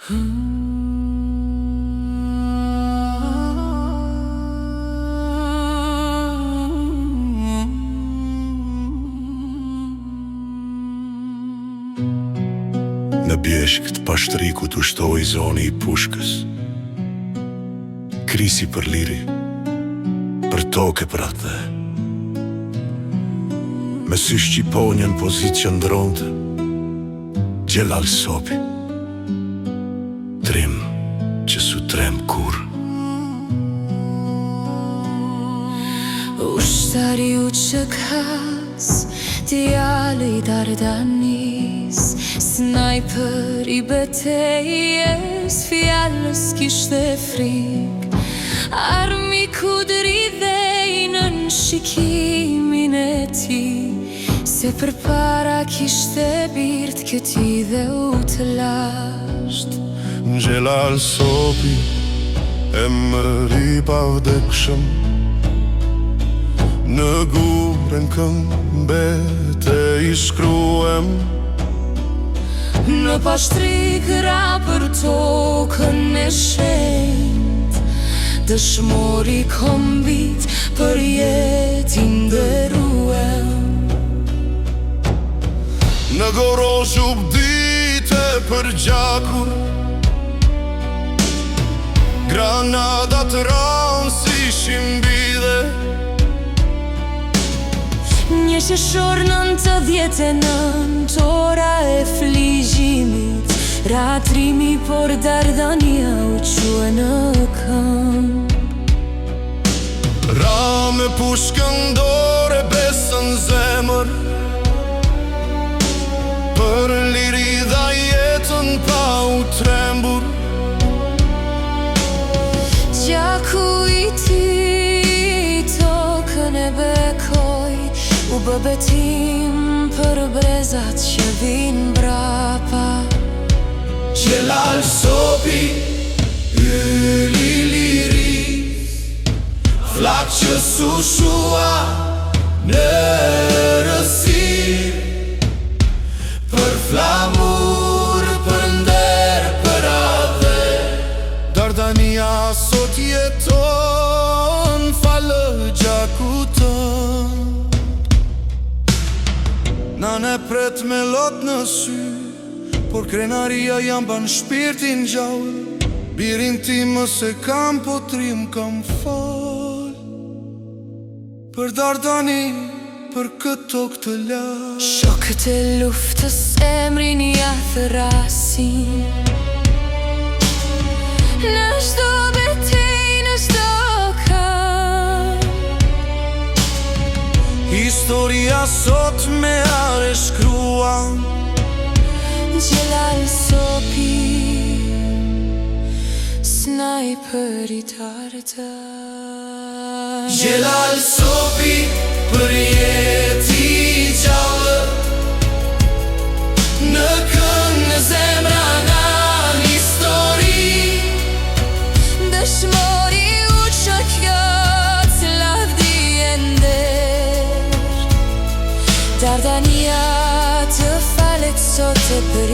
Në bjeshk të pashtriku të ushtoj zoni i pushkës, krisi për liri, për toke për atë. Me sy shqiponjën pozicion ndronte, Gjelal Sopi, trim që su trem kur. Ushtari u që kas, djale i Dardanis, snajper i betejes, fjallës kishte frik. Armiku dridhej në shikimin e ti, se për para kishte birt këti dhe u të lasht. Gjelal Sopi, emri pa vdekshëm, në gurën këmbete i shkruem. Në pashtrik ra për tokën e shenjt, dëshmori kombit për jetin dëruem. Në gorosh u bdite për gjakur, granadat ranë si shimbide. Një sheshor 99 ora e fligjimit, ratrimi por Dardania u qua në këmb. Ra me pushkën dore besën zemër, për liri dha jetën pa u trembur. Gjaku i ti tokën e bekoj, u bë betim për brezat që vin brapa. Gjelal Sopi, yli liri, flak që su shua në rësir, për flamur, për nder, për adhe. Dardania sot jeton, falë gjakutën. Nane pret me lot në sy, por krenaria jam ban shpirtin gjallë. Birin ti më se kam, po trim kam fal. Për Dardani, për këto këtë laj. Shokët e luftës emrin ja thrasin, në shdo betej, në shdo kam. Historia sot me are shkruan. Gjelal Sopi, snajper i Dardanis. Gjelal Sopi, për jeti gjallë, në kënë në zemra nga histori. Dëshmori u që kjo të lavdi e nder, Dardania të falet sot e për